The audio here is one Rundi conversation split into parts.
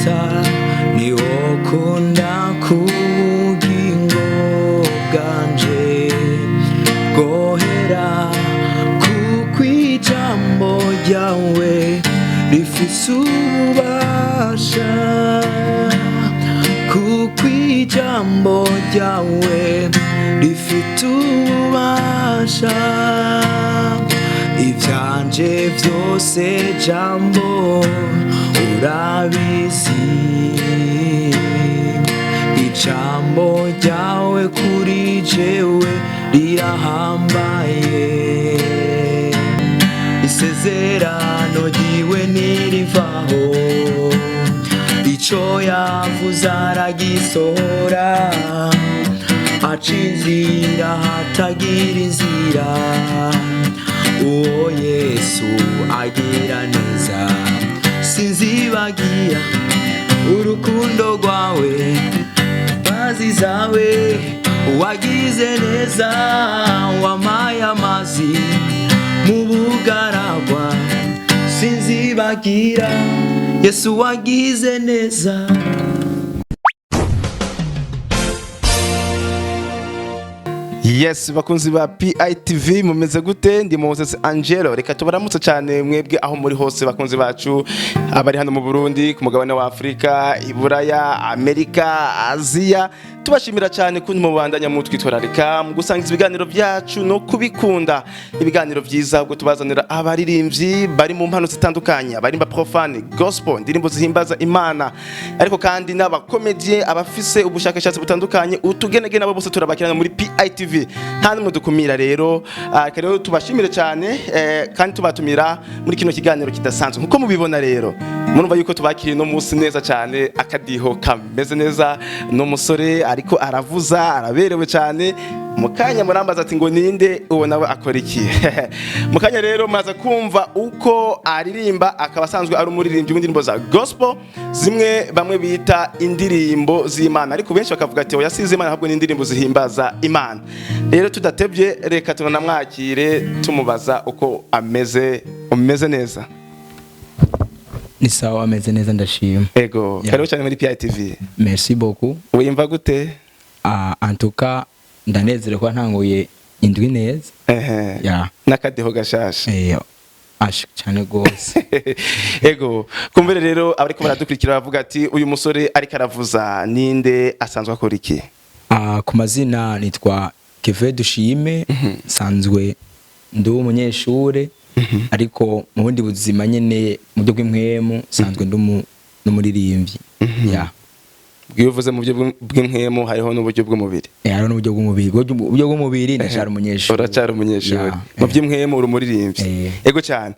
ufata niwo kunda kubugingo bwanje gohera kuko ijambo ryawe rifise ububasha kuko ijambo ryawe rifite ububasha ivyanje vyose jambo urabizi ijambo ryawe kuri jewe rirahambaye isezerano ryiwe nirivaho ico yavuze aragisohora aca inzira hatagira inzira uwo Yesu agira neza sinzibagira urukundo rwawe bazi zawe wagize neza wamaye amazi mu bugaragwa sinzibagira Yesu wagize neza. Yes, bakunzi ba PITV mumeze gute? Ndi Moses Angelo. Reka tubaramutse cyane mwebwe aho muri hose bakunzi bacu abari hano mu Burundi, ku mugabane wa Afrika, Iburaya, Amerika, Aziya. Tubashimira cyane kuntu mubandanya mutwitwararika mu gusangiza ibiganiro byacu no kubikunda. Ibiganiro byiza ubwo tubazanira abaririmbyi bari mu mpano zitandukanye, abarimba profane, gospel, indirimbo zihimbaza Imana. Ariko kandi n'abakomedie, abafise ubushakashatsi butandukanye, utugenegene abo bose turabakirana muri PITV. Nta numwe dukumira rero, rero tubashimire cyane kandi tubatumira muri kino kiganiro kidasanzwe. Nkuko mubibona rero, murumva yuko tubakiriye no munsi neza cyane, akadiho kameze neza, no musore ariko aravuza araberewe cyane. Mukanya murambaza ati ngo ninde uwo nawe akora iki? Mukanya rero maza kumva uko aririmba, akaba asanzwe ari umuririmbyi w'indirimbo za gospel, zimwe bamwe bita indirimbo z'Imana, ariko benshi bakavuga ati oya size Imana ahubwo n'indirimbo zihimbaza Imana. Rero tudatebye reka tunamwakire tumubaza uko ameze. Umeze neza? Ni sawa, ameze neza ndashima. Ego, karibu cyane muri PITV. Merci beaucoup. Wimva gute? En tout cas ndanezerewe ko ntanguye indwi neza. Ya. Nakadeho gashasha. Cyane gose. Ego, kumbere rero abariko baradukurikira bavuga ati uyu musore ariko aravuza ninde asanzwe akora iki? Ku mazina nitwa Keve Dushime, sanzwe ndi umunyeshure, ariko mu bundi buzima nyene mu byo bw'impwemu sanzwe ndi n'umuririmbyi. Ya. Bwivuze mu byo bw'impwemu hariho n'uburyo bw'umubiri. Hariho n'uburyo bw'umubiri. Uburyo bw'umubiri ndashara umunyeshure. Uracara umunyeshure. Mu by'impwemu uri umuririmbyi. Ego cyane.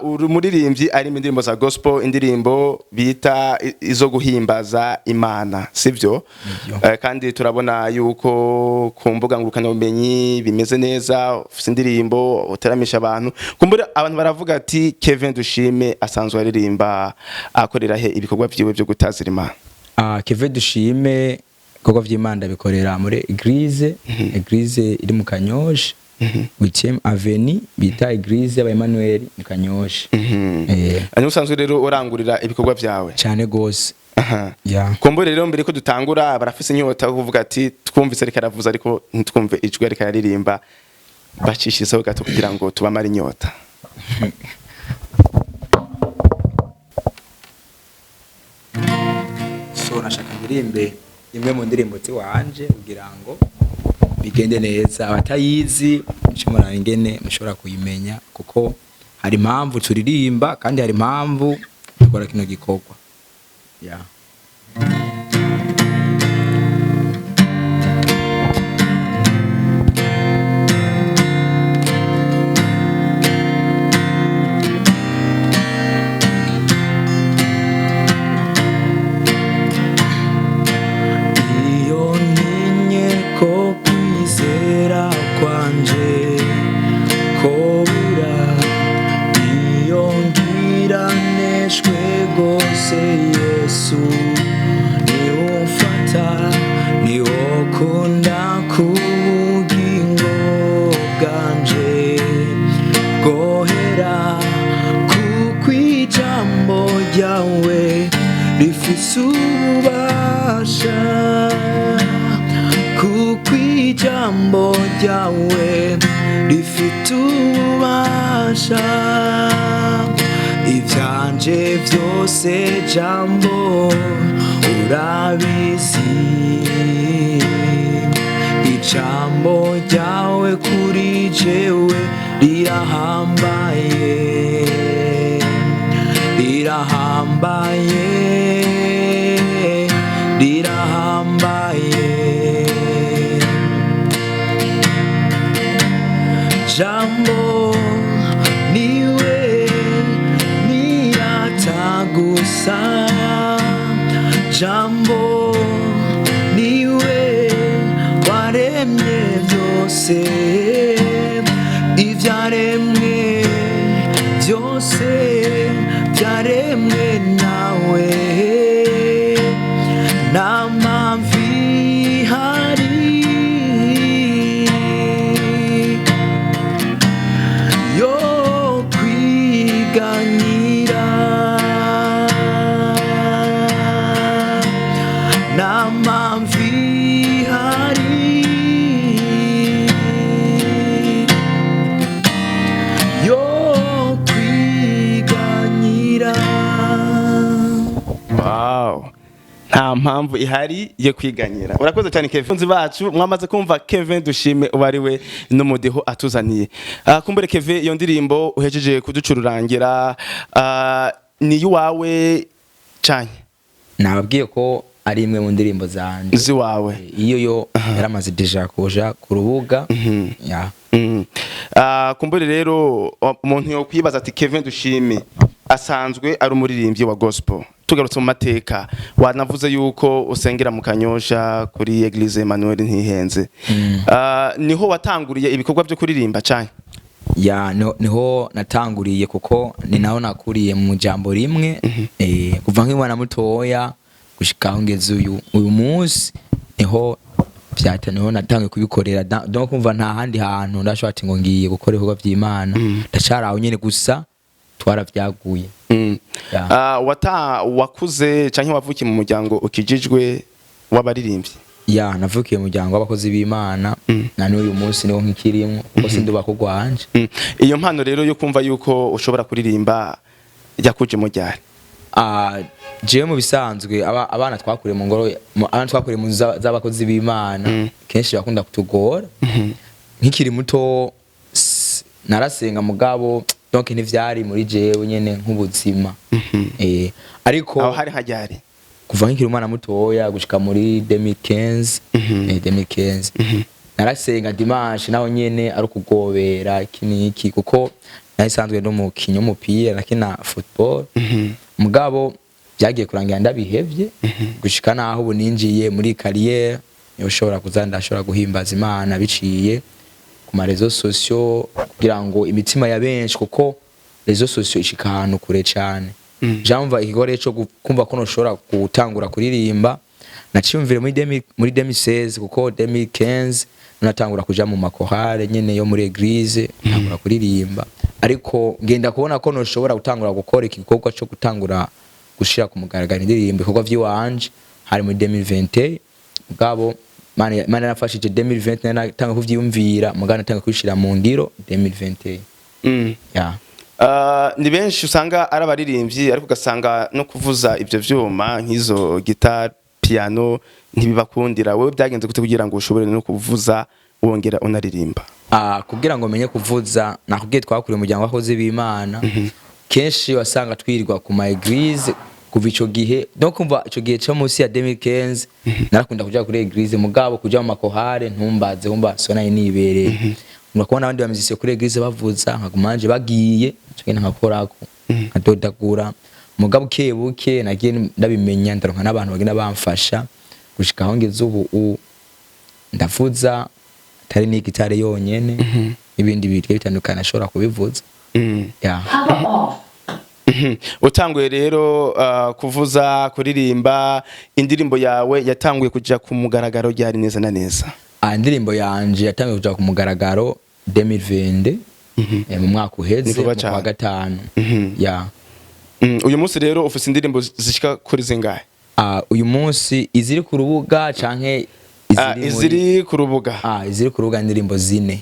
Uri umuririmbyi ari mu ndirimbo za gospel, indirimbo bita izo guhimbaza Imana, sivyo? Kandi turabona yuko ku mbuga ngurukana bumenyi bimeze neza, ufite indirimbo uteramisha abantu. Kumbura abantu baravuga ati Kevin Dushime asanzwe aririmba akorera he ibikorwa byiwe byo gutazira Imana? Keve Dushime ibikorwa by'Imana bikorera muri Eglise iri mu Kanyosha, 8e Avenue bita Eglise y'aba Emmanuel mu Kanyosha. Ani usanzwe rero urangurira ibikorwa byawe cyane gose. Kumbure rero mbere ko dutangura barafise inyota kuvuga ati twumvise ariko aravuza ariko ntitwumve ijwi ariko aririmba, bacishizeho gato kugira ngo tubamare inyota. Nashaka ndirimbe imwe mu ndirimbo wanje kugira ngo bigende neza, abatayizi nshimura ingene mushobora kuyimenya, kuko hari impamvu turirimba kandi hari impamvu dukora kino gikorwa. Yesu niwo ufata niwo kunda kubugingo bwanje gohera kuko ijambo ryawe rifise ububasha kuko ijambo ryawe rifite ububasha ivyanje vyose jambo urabizi ijambo ryawe kuri jewe rirahambaye rirahambaye rirahambaye jambo niwe niratagusa jambo niwe waremye byose ivyaremwe byose byaremwe nawe mpamvu ihari yo kwiganyira nta mpamvu ihari yo kwiganyira. Wow. Nta mpamvu ihari yo kwiganyira. Urakoze cyane Kevin bacu mwamaze kumva Kevin dushime ubariwe n'umudiho atuzaniye. Kumbere Kevin iyo ndirimbo uhejeje kuducururangira ni yuwawe cyane. Nababwiye ko ari imwe mu ndirimbo zanje ziwawe iyo yo yaramaze deja kuja ku rubuga ya kumbere rero umuntu yo kwibaza ati Kevin dushime asanzwe ari umuririmbyi wa gospel tugarutse mu mateka wanavuze yuko usengera mu Kanyosha kuri Eglise Emmanuel ntihenze niho watanguriye ibikorwa byo kuririmba cyane ya niho natanguriye kuko ni naho nakuriye mu jambo rimwe kuva nk'imwana mutoya gushika ngeze uyu munsi niho niho natangiye kubikorera donc kumva nta handi hantu ndashobora ati ngo ngiye gukora ibikorwa by'Imana ndacaraho nyene gusa twaravyaguye wakuze canke wavukiye mu muryango ukijijwe w'abaririmbyi ya navukiye mu muryango w'abakozi b'Imana na n'uyu munsi niho nkikirimo kuko sinduba kugwanje iyo mpano rero yo kumva yuko ushobora kuririmba yakuje mu ryari jewe mu bisanzwe abana twakuriye mu ngoro abana twakuriye mu z'abakozi b'Imana kenshi bakunda kutugora nkikiri muto narasenga mugabo donc ntivyari muri jewe nyene nk'ubuzima ariko aho hari hajyari kuva nkikiri umwana mutoya gushika muri 2015 2015 narasenga dimanche naho nyene ari kugobera kiniki kuko nahisanzwe no mu kinyo umupira nakina football mugabo byagiye kurangira ndabihevye gushika naho ubu ninjiye muri carrière yoshobora kuzandashobora guhimbaza Imana biciye ku marezo sociaux kugira ngo imitima ya benshi kuko rezo sociaux ishika ahantu kure cyane jamva ikigore cyo kumva ko noshobora gutangura kuririmba naciyumvire muri 2016 kuko 2015 natangura kuja mu makohare nyene yo muri eglise ntangura kuririmba ariko ngenda kubona ko noshobora gutangura gukora igikorwa cyo gutangura gushira ku mugaragaro indirimbo ibikorwa by'iwanje hari muri 2020 mugabo Mana nafashije 2020 natanga kuvyiyumvira mugana natanga kwishira mu ngiro 2021 ya ni benshi usanga ari abaririmbyi ariko ugasanga no kuvuza ibyo vyuma nk'izo guitar piano ntibibakundira wewe byagenze gute kugira ngo ushobore no kuvuza wongera unaririmba kugira ngo menye kuvuza nakubwiye twakuriye mu muryango w'abakozi b'Imana kenshi wasanga twirirwa ku ma eglise kuva ico gihe donc kumva ico gihe cyo munsi ya 2015 narakunda kuja kuri eglise mugabo kuja mu makohare ntumbaze humba sona nibereye mukabona abandi bamizise kuri eglise bavuza nkagumanje bagiye cyo nkakorako nkadodagura mugabo kebuke nagiye ndabimenya ndaronka n'abantu bagenda bamfasha gushika aho ngeze ubu ndavuza atari ni gitare yonyene ibindi bigiye bitandukana ashobora kubivuza ya utanguye rero kuvuza kuririmba indirimbo yawe yatanguye kuja ku mugaragaro ryari neza na neza indirimbo yanje yatanguye kuja ku mugaragaro 2020 mu mwaka uheze mu kwa gatanu ya Uyu munsi rero ufite indirimbo zishika kuri zingahe? Uyu munsi iziri ku rubuga canke iziri ku rubuga? Iziri ku rubuga indirimbo 4.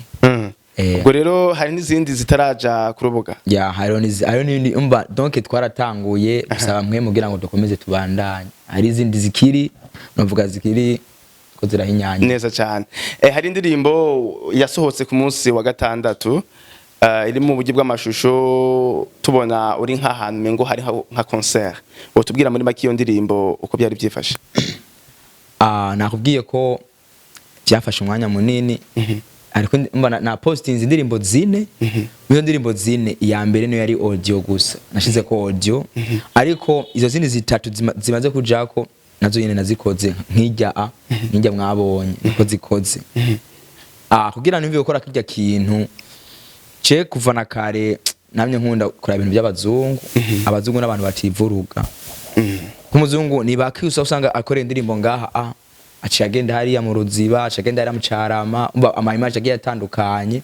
Ubwo rero hari n'izindi zitaraja ku rubuga? Hariho n'ibindi umva donc twaratanguye gusaba mwe mugira ngo dukomeze tubandanye. Hari izindi zikiri novuga zikiri ko zirahinyanya neza cyane. Hari indirimbo yasohotse ku munsi wa gatandatu iri mu buryo bw'amashusho tubona uri nk'ahantu mengo hari nka concert. Wotubwira muri make iyo ndirimbo uko byari byifashe? Nakubwiye ko byafashe umwanya munini. Ariko mbona na posting indirimbo 4. Iyo ndirimbo 4 iya mbere niyo yari audio gusa. Nashize ko audio. Ariko izo zindi zitatu zimaze kujako nazo nyene nazikoze nk'ijya mwabonye niko zikoze. Kugira nimve gukora kirya kintu je kuva na kare namye nkunda gukora ibintu by'abazungu. Abazungu n'abantu bativuruga. Kumuzungu ni bakiusa usanga akora indirimbo ngaha aciye agenda hariya mu Ruziba, aciye agenda hariya mu Carama, ama image agiye atandukanye.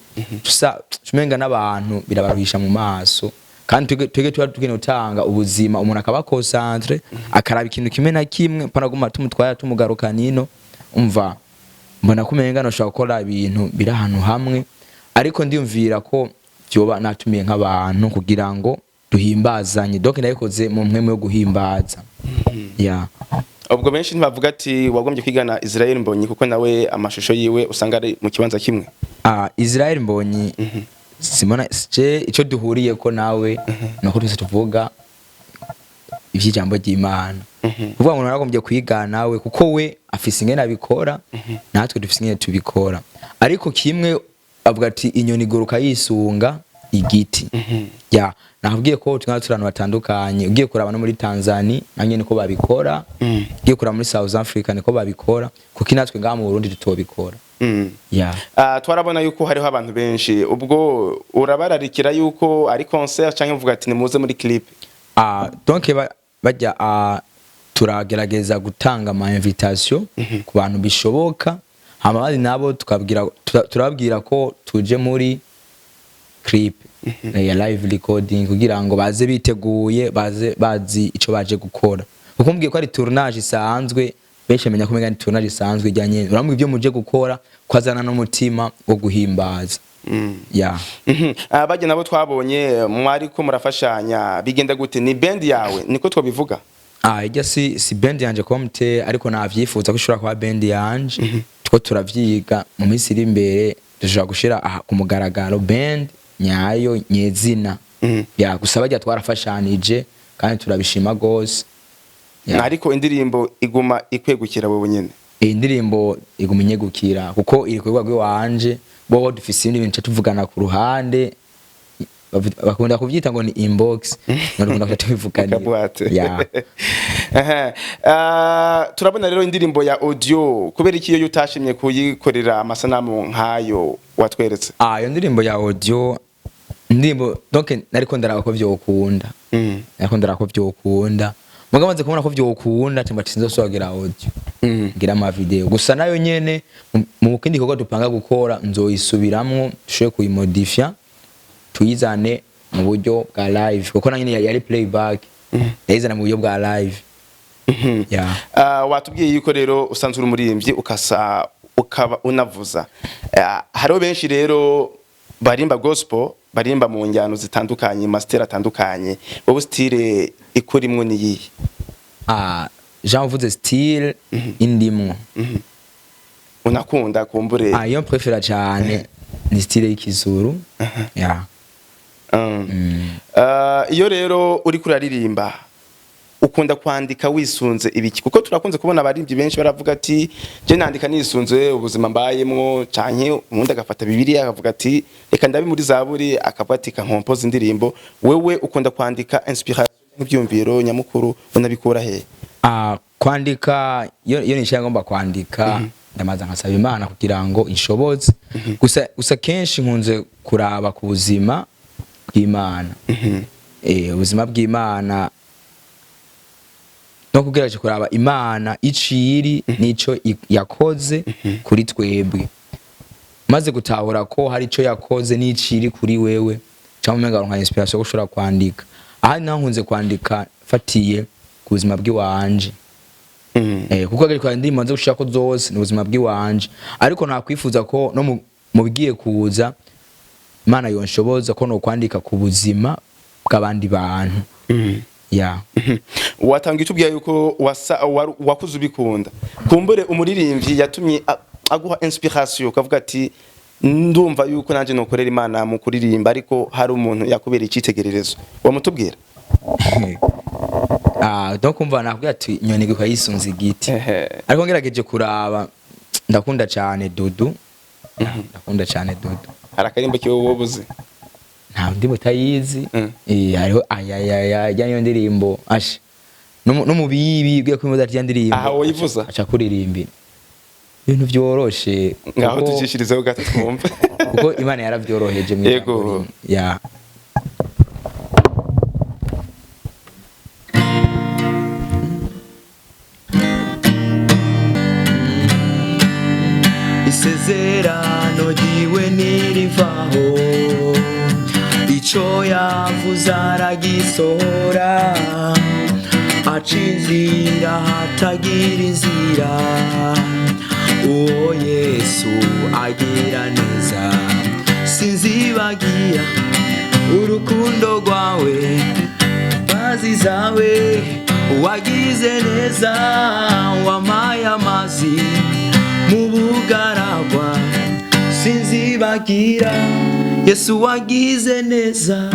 Tumenga n'abantu birabaruhisha mu maso. Kandi twege tuba utanga ubuzima umuntu akaba concentre akaraba ikintu kimwe na kimwe pana guma tumutwaya tumugaruka nino umva mbona kumenga no shaka gukora ibintu biri ahantu hamwe. Ariko ndiyumvira ko byoba natumiye nk'abantu kugira ngo duhimbazanye. Donc nayikoze mu mpwemo yo guhimbaza. Ubwo benshi ntibavuga ati wagombye kwigana Israel Mbonyi kuko nawe amashusho yiwe usanga ari mu kibanza kimwe? Israel Mbonyi simona je ico duhuriye ko nawe nuko twese tuvuga ivy'ijambo ry'Imana. Kuvuga ngo naragombye kwigana nawe kuko we afise ingene abikora natwe dufise ingene tubikora. Ariko kimwe avuga ati inyoni guruka yisunga igiti. Nakubwiye ko tunatu batandukanye. Ugiye kuraba no muri Tanzania nanye niko babikora. Ugiye kuraba muri South Africa niko babikora. Kuko natwe ngaha mu Burundi tutobikora. Twarabona yuko hariho abantu benshi. Ubwo urabararikira yuko ari concert canke uvuga ati nimuze muri clip? Donc bajya turagerageza gutanga ama invitation ku bantu bishoboka. Hama bandi nabo turabwira ko tuje muri clip ya live recording kugira ngo baze biteguye bazi ico baje gukora. Kuko mbwiye ko ari tournage isanzwe benshi menya kumenga ni tournage isanzwe ijyanye uramwe ibyo muje gukora kwazana n'umutima wo guhimbaza. Bajye nabo twabonye mwari ko murafashanya bigenda gute? Ni band yawe niko twabivuga? Ijya si band yanje komte ariko navyifuza ko ushobora kwa band yanje. Two turavyiga mu minsi iri imbere dushobora gushira ku mugaragaro band nyayo nyezina. Gusa bajya twarafashanije kandi turabishima gose. Ariko indirimbo iguma ikwegukira wowe nyene? Indirimbo iguma inyegukira kuko iri kwegwa wanje bo dufise ibintu tuvugana ku ruhande bakunda kuvyita ngo ni inbox narukunda kutavugana. Turabona rero indirimbo ya audio kubera iki yo utashimye kuyikorera amasanamu nkayo watweretse? Iyo ndirimbo ya audio ndimbo donc nariko ndaraba ko vyokunda. Nariko ndaraba ko vyokunda. Mugamaze kubona ko vyokunda cyangwa tinzosogira audio. Ngira ama video. Gusa nayo nyene mu kindi koko dupanga gukora nzoyisubiramwo tushoye kuyimodifya tuyizane mu buryo bwa live kuko na nyene yari playback. Yizana mu buryo bwa live. Watubwiye yuko rero usanzwe uri umuririmbyi ukaba unavuza. Hariho benshi rero barimba gospel barimba mu njyano zitandukanye master atandukanye. Wowe style ikurimwo ni yi? Jean vuze style indimwo. Unakunda kumbure? Iyo prefera cyane ni style y'ikizuru. Iyo rero uri kuraririmba ukunda kwandika wisunze ibiki? Kuko turakunze kubona abarimbyi benshi baravuga ati je nandika nisunze ubuzima mbayemwo canke umuntu agafata Bibiliya akavuga ati reka ndabi muri Zaburi akavuga ati kankompoza indirimbo. Wewe ukunda kwandika inspiration nk'ibyumviro nyamukuru unabikura he? Kwandika iyo nishinga ngomba kwandika ndamaza nkasaba Imana kugira ngo inshoboze. Gusa kenshi nkunze kuraba ku buzima bw'Imana. Ubuzima bw'Imana no kugerageje kuraba Imana iciri nico yakoze kuri twebwe. Maze gutahura ko hari ico yakoze n'iciri kuri wewe cyangwa umenga nka inspiration gushora kwandika. aha nahunze kwandika fatiye ku buzima bw'iwanje kuko ariko indirimbo nzo gushaka ko zose ni ubuzima bw'iwanje ariko nakwifuza ko no mu bigiye kuza Imana yonshoboza ko no kwandika ku buzima bw'abandi bantu ya watanga itubwiye yuko wakuze ubikunda kumbure umuririmbyi yatumye aguha inspiration ukavuga ati ndumva yuko nanje nokorera Imana mu kuririmba ariko hari umuntu yakubera icitegererezo wamutubwira donc umva nakubwira ati inyoni igwa yisunze igiti ariko ngerageje kuraba ndakunda cyane DUDU ndakunda cyane DUDU harakarimba kiwe wobuze nta ndi mutayizi hariho ayaya ndirimbo ashe no mu bibi bwe kwimoza rya ndirimbo aha woyivuza acha kuririmbira ibintu byoroshe ngaho tujishirizeho gato twumve kuko Imana yaravyoroheje mu yego ya isezerano giwe nirivaho ico yavuze aragisohora acinzira hatagira inzira uwo Yesu agira neza sinzibagira urukundo rwawe mazi zawe wagize neza wamaye amazi mu bugaragwa sinzibagira Yesu wagize neza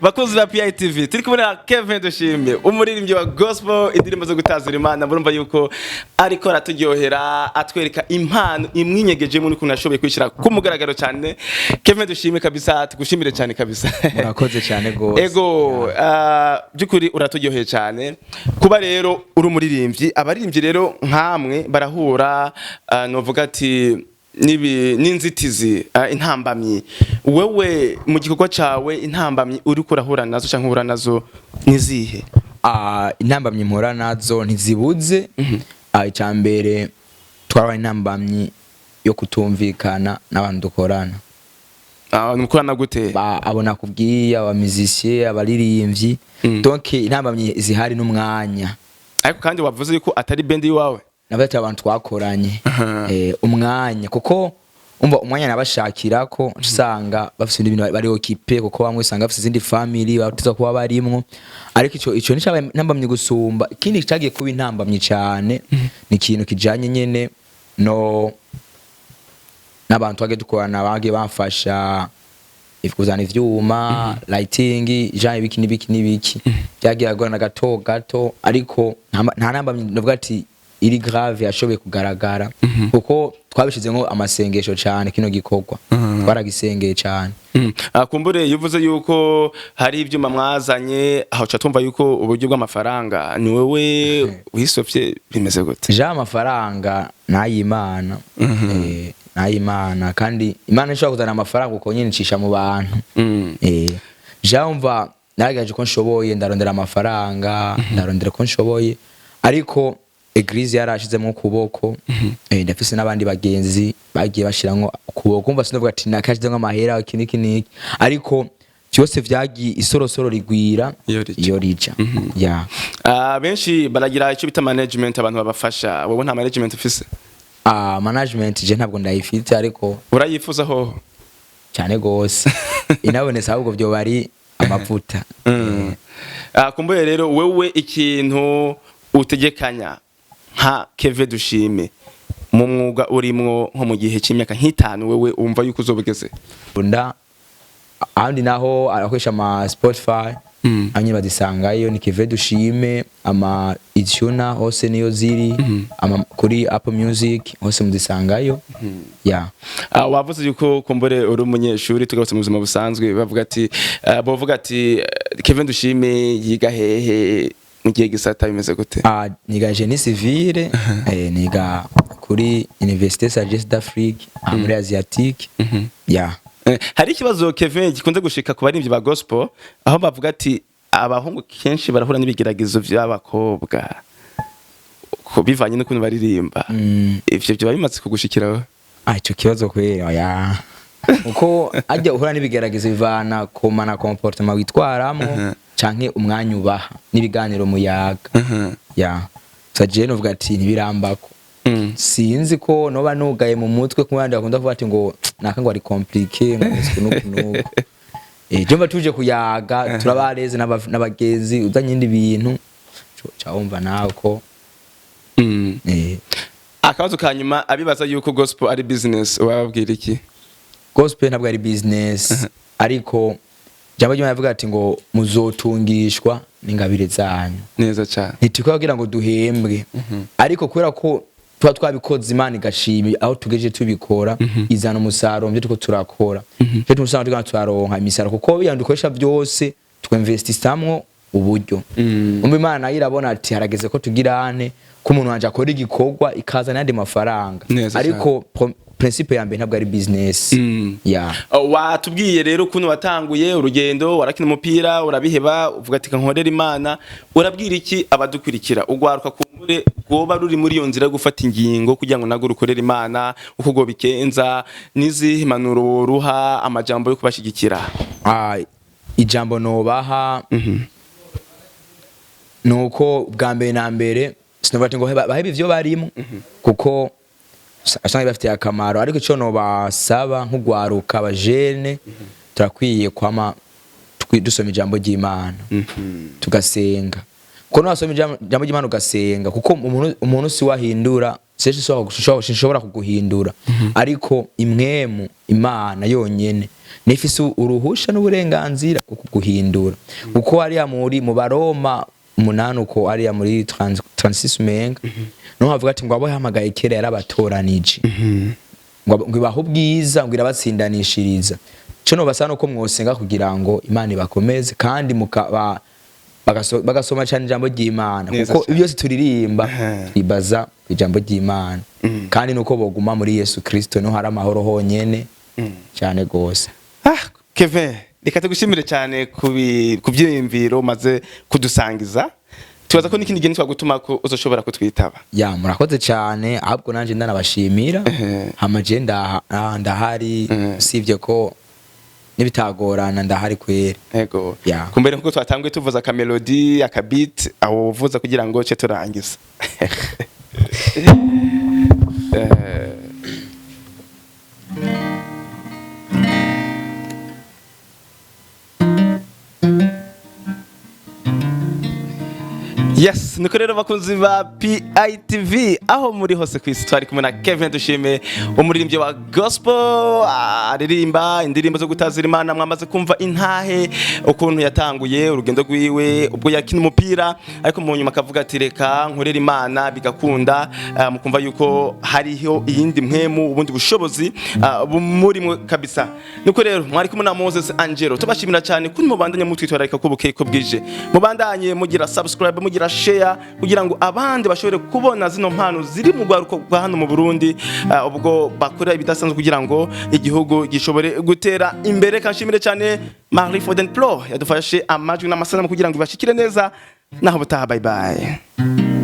bakozi ba PITV turi kumwe na Kevin Dushime umuririmbyi wa gospel indirimbo zo gutazira Imana murumva yuko ariko araturyohera atwereka impano imwinyegeje muri kuntu ashoboye kwishira ku mugaragaro cyane Kevin Dushime kabisa tugushimire cyane kabisa murakoze cyane gose ego byukuri uraturyoheye cyane kuba rero uri umuririmbyi abaririmbyi rero nkamwe barahura novuga ati n'inzitizi intambamyi wewe mu gikorwa cawe intambamyi uri kurahura nazo canke uhura nazo nizihe intambamyi mpora nazo ntizibuze icambere twarabaye intambamyi yo kutumvikana n'abantu dukorana mukorana gute abona kubwiye abamizisiye abaririmbyi donc intambamyi zihari n'umwanya ariko kandi wavuze yuko atari bendi yawe nabati abantu twakoranye umwanya kuko umva umwanya nabashakira ko usanga bafite ibintu bari okipe kuko bamwe usanga bafite izindi family batuza kuba barimwo ariko ico ni cyabaye intambamye gusumba ikindi cyagiye kuba intambamye cyane ni ikintu kijanye nyene no n'abantu bage dukorana bage bamfasha ifukuzana ivyuma lighting janye biki nibiki byagiye agorana gato ariko nta ntambamye ndavuga ati iri grave yashoboye kugaragara kuko twabishizemo amasengesho cyane kino gikorwa twaragisengeye cyane kumbure yuvuze yuko hari ibyuma mwazanye aho tumva yuko uburyo bw'amafaranga ni wewe wisofye bimeze gute ja amafaranga nayimana nayimana kandi Imana ishobora kuzana amafaranga uko nyine cisha mu bantu ja umva naragaje ko nshoboye ndarondera amafaranga ndarondera ko nshoboye ariko Eglise yarashizemo kuboko ndafise nabandi bagenzi bagiye bashirango kuboko umva sinovuga ati nakashizemo amahera kiniki ariko cyose vyagi isorosoro rigwira iyo rija ya benshi baragira icyo bita management abantu babafasha wowe nta management ufise management je ntabwo ndayifite ariko urayifuza ho cyane gose inabonesa ahubwo byo bari amavuta kumbuye rero wewe ikintu utegekanya nka Kevin Dushime mu mwuga urimwo nko mu gihe cy'imyaka nk'itanu wewe umva yuko uzobugeze bunda ahandi naho arakwesha ama Spotify anye badisangayo ni Kevin Dushime ama iTunes hose niyo ziri ama kuri Apple Music hose mudisangayo ya wavuze yuko kumbure uri umunyeshuri tugarutse mu buzima busanzwe bavuga ati Kevin Dushime yiga hehe mugiye gisata bimeze gute niga génie civile niga kuri Université Sagesse d'Afrique muri Asiatique ya hari ikibazo Kevin gikunze gushika ku baririmbyi ba gospel aho bavuga ati abahungu kenshi barahura n'ibigeragezo by'abakobwa ko bivanye n'ukuntu baririmba ivyo byo bimaze kugushikiraho ico kibazo kwera ya uko ajya uhura n'ibigeragezo bivana ku mana comportement witwaramo canke umwanya ubaha n'ibiganiro muyaga ya saje novuga ati ntibirambako sinzi ko noba nugaye mu mutwe kumwandi bakunda kuvuga ati ngo naka ngo ari compliqué ngo jomba tuje kuyaga turabareze n'abagezi uzanye indi bintu cyawumva nawe ko akabazo kanyuma abibaza yuko gospel ari business wababwira iki? Gospel ntabwo ari business ariko jambo ry'Imana yavuga ati ngo muzotungishwa n'ingabire zanyu neza cyane ntitikugira ngo duhembwe ariko kubera ko tuba twabikoze Imana igashima aho tugeje tubikora izana umusaruro byo tuko turakora cyo tumusanga tugana turaronka imisaruro kuko yandukoresha byose twinvestistamwo uburyo umbe Imana irabona ati harageze ko tugirane ko umuntu wanje akora igikorwa ikaza n'andi mafaranga ariko principe ya mbere ntabwo ari business watubwiye rero ukuntu watanguye urugendo warakina umupira urabiheba uvuga ati kankorera Imana urabwira iki abadukurikira ugwaruka kumbure goba ruri muri iyo nzira gufata ingingo kugira ngo nago rukorera Imana uko go bikenza nizi impanuro ruha amajambo yo kubashigikira? Ijambo nobaha nuko bwa mbere na mbere sinobati ngo bahebe ivyo barimo kuko asanga bafite akamaro ariko cyo no basaba nk'ugwaruka abajene turakwiye kwama dusoma ijambo ry'Imana tugasenga ko no asoma ijambo ry'Imana ugasenga kuko umuntu si wahindura sese sinshobora kuguhindura ariko imwemu Imana yonyene nifise uruhusha n'uburenganzira kuguhindura uko ari muri mu Baroma umunani uko ari muri 36 menga no havuga ati ngo abo hamagaye kera yarabatoranije ngo ibaho bwiza ngo irabatsindanishiriza cyo no basana uko mwosenga kugira ngo Imana ibakomeze kandi bagasoma cyane ijambo ry'Imana kuko byose turirimba twibaza ijambo ry'Imana kandi nuko boguma muri Yesu Kristo no hari amahoro honyene cyane gose. Kevin reka tugushimire cyane kubyiyumviro maze kudusangiza tubaza ko n'ikindi gihe twagutuma ko uzoshobora kutwitaba. Murakoze cyane ahubwo nanje ndanabashimira hamaje ndahari sivye ko nibitagorana ndahari kwera yego kumbere nkuko twatanguye tuvuza ka melody aka beat aho uvuza kugira ngo cyo turangiza. Yes, nuko rero bakunzi ba PITV aho muri hose kwisi twari kumwe na Kevin dushime umuririmbyi wa gospel aririmba indirimbo zo gutazira Imana mwamaze kumva intahe ukuntu yatanguye urugendo rwiwe ubwo yakina umupira ariko mu nyuma akavuga ati reka nkorera Imana bigakunda mukumva yuko hariho iyindi mpemu ubundi bushobozi muri mwe kabisa. Nuko rero mwari kumwe na Moses Angelo tubashimira cyane kuri mubandanye mutwitwararika ko bukeye ko bwije mubandanye mugira subscribe mugira share kugira ngo abandi bashobore kubona zino mpano ziri mu gwaruko rwa hano mu Burundi ubwo bakora ibidasanzwe kugira ngo igihugu gishobore gutera imbere. Kanshimire cyane Marie Foden Pro yadufashe amajwi n'amasanamu kugira ngo ibashikire neza naho butaha. Bye bye.